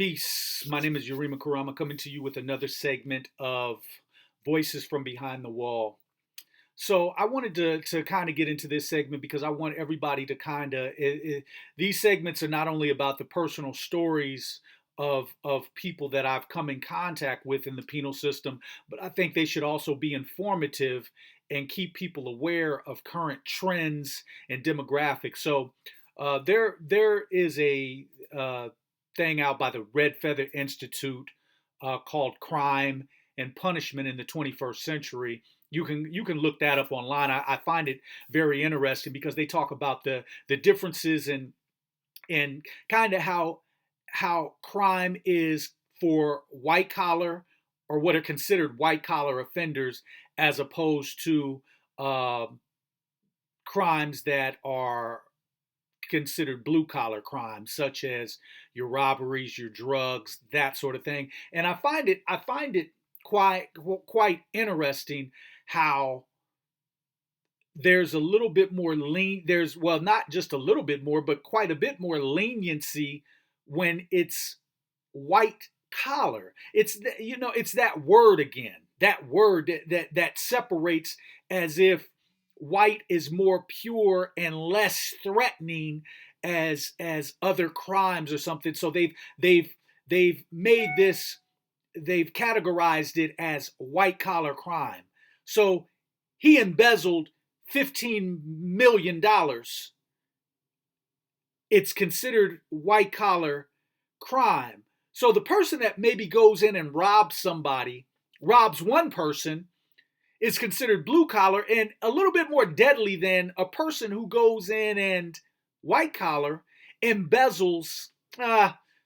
Peace. My name is Yurima Karama coming to you with another segment of Voices from Behind the Wall. So I wanted to kind of get into this segment because I want everybody to kind of these segments are not only about the personal stories of people that I've come in contact with in the penal system, but I think they should also be informative and keep people aware of current trends and demographics. So there is a thing out by the Red Feather Institute called Crime and Punishment in the 21st Century. You can look that up online. I find it very interesting because they talk about the differences and kind of how crime is for white collar or what are considered white collar offenders as opposed to uh, crimes that are considered blue collar crimes, such as your robberies, your drugs, that sort of thing. And I find it quite interesting how there's a little bit more there's, well, not just a little bit more, but quite a bit more leniency when it's white collar. It's that word again, that word that separates, as if white is more pure and less threatening as other crimes or something. So they've made this, they've categorized it as white collar crime. So he embezzled $15 million. It's considered white collar crime. So the person that maybe goes in and robs somebody, robs one person, is considered blue collar and a little bit more deadly than a person who goes in and white collar embezzles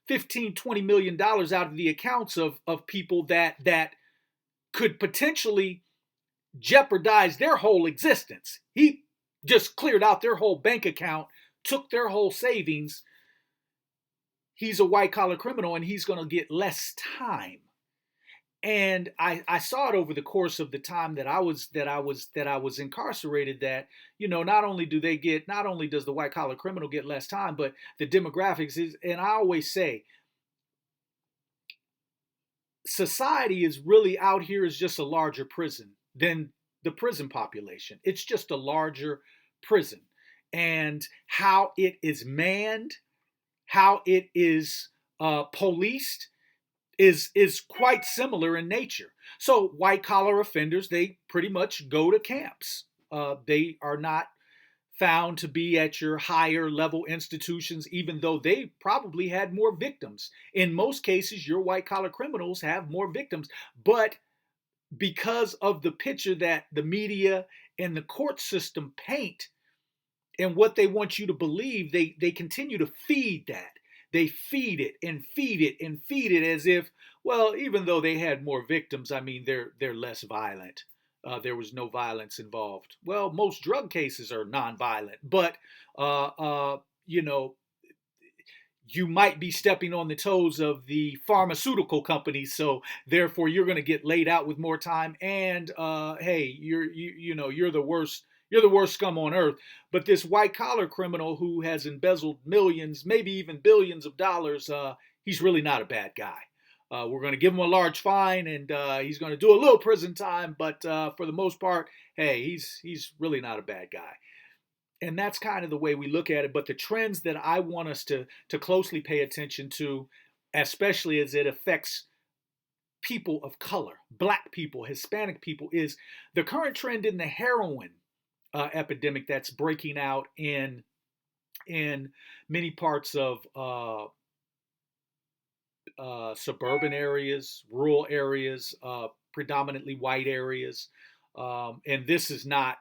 15, $20 million out of the accounts of people that could potentially jeopardize their whole existence. He just cleared out their whole bank account, took their whole savings. He's a white collar criminal and he's going to get less time. And I saw it over the course of the time that I was incarcerated, that not only does the white collar criminal get less time, but the demographics is, and I always say society is really out here is just a larger prison than the prison population. It's just a larger prison. And how it is manned, how it is policed, is quite similar in nature. So white collar offenders, they pretty much go to camps. They are not found to be at your higher level institutions, even though they probably had more victims. In most cases, your white collar criminals have more victims, but because of the picture that the media and the court system paint and what they want you to believe, they continue to feed that. They feed it and feed it and feed it as if, well, even though they had more victims, I mean, they're less violent. There was no violence involved. Well, most drug cases are nonviolent, but uh, uh, you know, you might be stepping on the toes of the pharmaceutical companies, so therefore you're going to get laid out with more time. And hey, you're the worst. You're the worst scum on earth. But this white collar criminal who has embezzled millions, maybe even billions of dollars, he's really not a bad guy. We're going to give him a large fine, and he's going to do a little prison time. But for the most part, hey, he's really not a bad guy. And that's kind of the way we look at it. But the trends that I want us to closely pay attention to, especially as it affects people of color, black people, Hispanic people, is the current trend in the heroin epidemic that's breaking out in many parts of suburban areas, rural areas, predominantly white areas. And this is not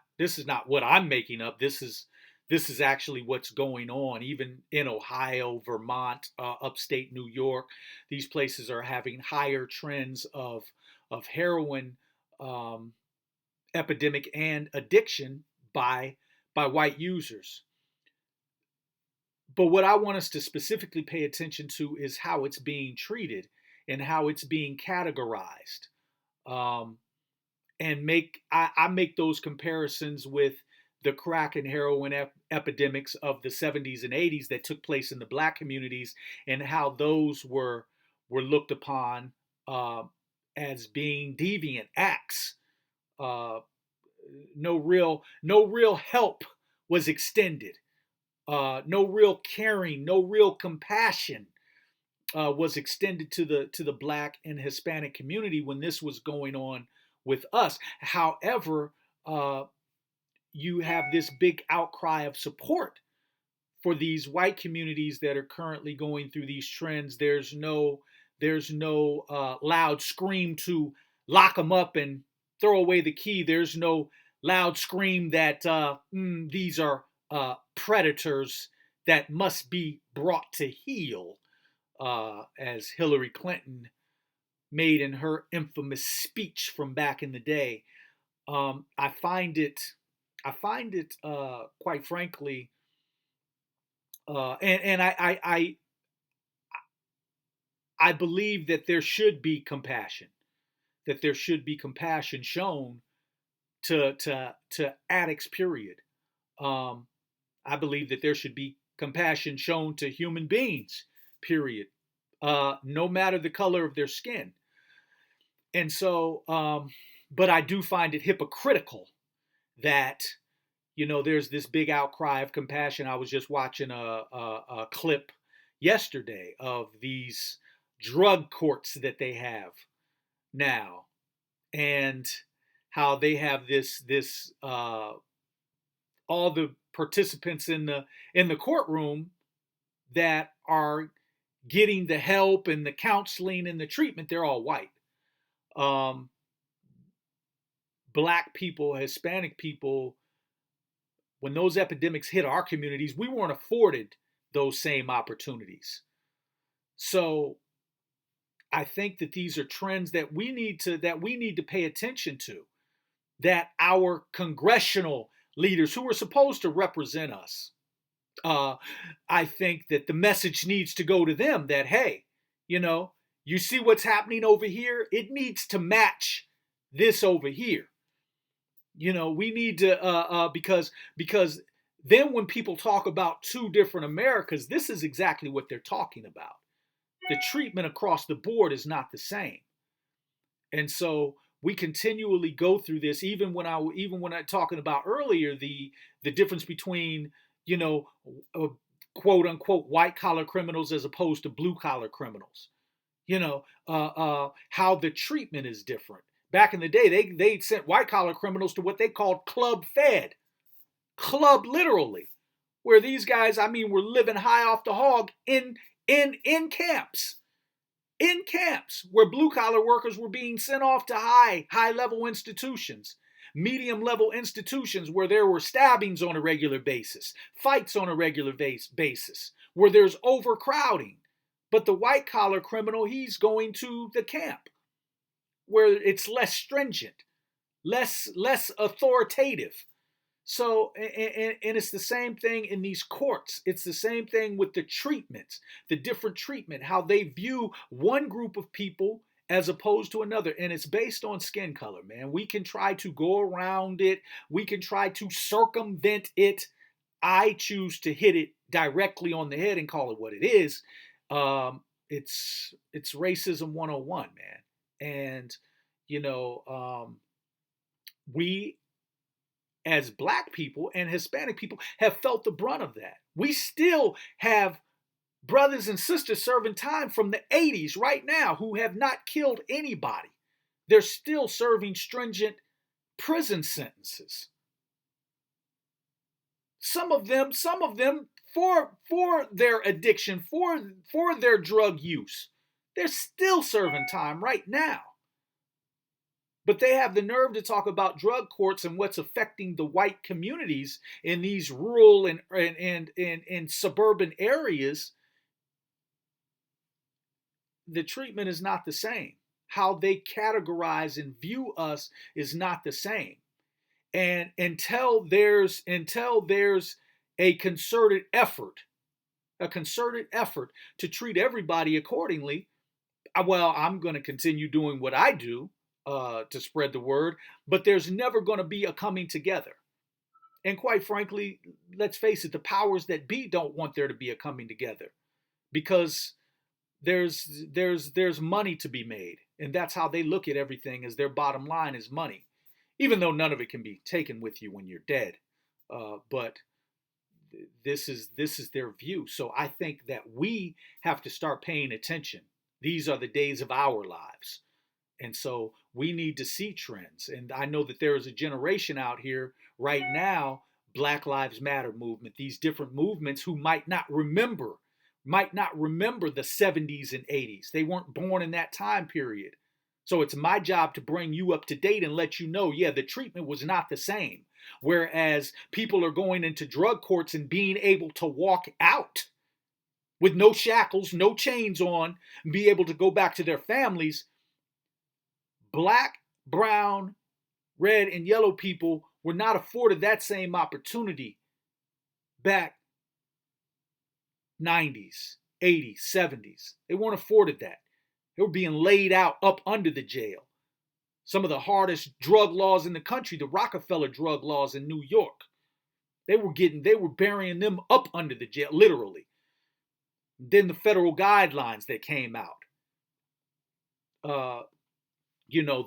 what I'm making up. This is actually what's going on, even in Ohio, Vermont, upstate New York. These places are having higher trends of heroin um, epidemic and addiction by white users. But what I want us to specifically pay attention to is how it's being treated and how it's being categorized. Um, and I make those comparisons with the crack and heroin epidemics of the 70s and 80s that took place in the black communities, and how those were were looked upon uh, as being deviant acts. Uh, no real help was extended. No real caring, no real compassion was extended to the Black and Hispanic community when this was going on with us. However, uh, you have this big outcry of support for these white communities that are currently going through these trends. There's no loud scream to lock them up and throw away the key. There's no loud scream that these are predators that must be brought to heel, as Hillary Clinton made in her infamous speech from back in the day. I find it, quite frankly, and I believe that there should be compassion, that there should be compassion shown to addicts. Period. Um, I believe that there should be compassion shown to human beings. Period. No matter the color of their skin. And so, but I do find it hypocritical that there's this big outcry of compassion. I was just watching a clip yesterday of these drug courts that they have now, and how they have this all the participants in the courtroom that are getting the help and the counseling and the treatment, they're all white. Um, Black people, Hispanic people, when those epidemics hit our communities, we weren't afforded those same opportunities. So I think that these are trends that we need to pay attention to. That our congressional leaders, who are supposed to represent us, uh, I think that the message needs to go to them that, hey, you see what's happening over here? It needs to match this over here. We need to, because then when people talk about two different Americas, this is exactly what they're talking about. The treatment across the board is not the same. And so we continually go through this, even when I talking about earlier, the difference between, you know uh, quote unquote white collar criminals as opposed to blue collar criminals. How the treatment is different. Back in the day, they sent white collar criminals to what they called club fed, club literally, where these guys, I mean, were living high off the hog in camps, where blue collar workers were being sent off to high level institutions, medium level institutions, where there were stabbings on a regular basis, fights on a regular basis, where there's overcrowding. But the white collar criminal, he's going to the camp where it's less stringent, less authoritative. So, and it's the same thing in these courts. It's the same thing with the treatments, the different treatment, how they view one group of people as opposed to another. And it's based on skin color, man. We can try to go around it, we can try to circumvent it. I choose to hit it directly on the head and call it what it is. It's racism 101, man. And, we as Black people and Hispanic people have felt the brunt of that. We still have brothers and sisters serving time from the 80s right now who have not killed anybody. They're still serving stringent prison sentences. Some of them for their addiction, for their drug use. They're still serving time right now. But they have the nerve to talk about drug courts and what's affecting the white communities in these rural and suburban areas. The treatment is not the same. How they categorize and view us is not the same. And until there's a concerted effort to treat everybody accordingly, well, I'm going to continue doing what I do to spread the word, but there's never going to be a coming together. And quite frankly, let's face it, the powers that be don't want there to be a coming together, because there's money to be made, and that's how they look at everything, as their bottom line is money, even though none of it can be taken with you when you're dead. But this is their view. So I think that we have to start paying attention. These are the days of our lives. And so we need to see trends. And I know that there is a generation out here right now, Black Lives Matter movement, these different movements, who might not remember the 70s and 80s. They weren't born in that time period. So it's my job to bring you up to date and let you know, yeah, the treatment was not the same. Whereas people are going into drug courts and being able to walk out with no shackles, no chains on, and be able to go back to their families. Black, brown, red, and yellow people were not afforded that same opportunity back 90s, 80s, 70s. They weren't afforded that. They were being laid out up under the jail. Some of the hardest drug laws in the country, the Rockefeller drug laws in New York, they were burying them up under the jail, literally. Then the federal guidelines that came out.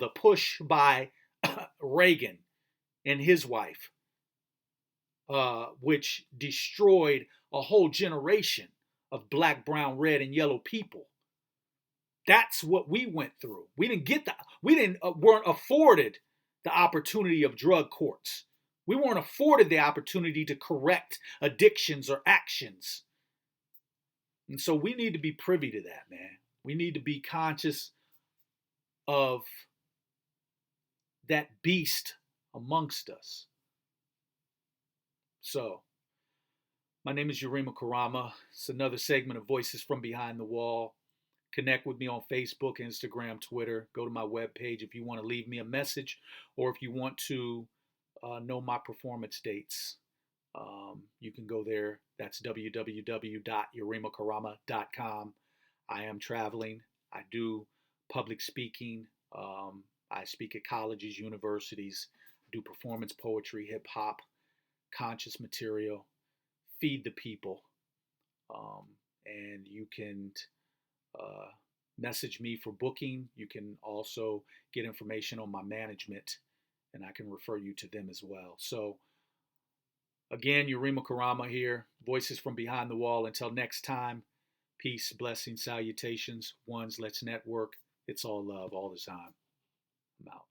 The push by Reagan and his wife, which destroyed a whole generation of black, brown, red, and yellow people. That's what we went through. Weren't afforded the opportunity of drug courts. We weren't afforded the opportunity to correct addictions or actions. And so we need to be privy to that, man. We need to be conscious of that beast amongst us. So, my name is Yurima Karama. It's another segment of Voices from Behind the Wall. Connect with me on Facebook, Instagram, Twitter. Go to my webpage if you want to leave me a message, or if you want to know my performance dates. You can go there. That's www.yurimakarama.com. I am traveling. I do public speaking. I speak at colleges, universities, do performance poetry, hip hop, conscious material, feed the people. And you can message me for booking. You can also get information on my management, and I can refer you to them as well. So, again, Yurima Karama here, Voices from Behind the Wall. Until next time, peace, blessings, salutations. Ones, let's network. It's all love all the time. I'm out.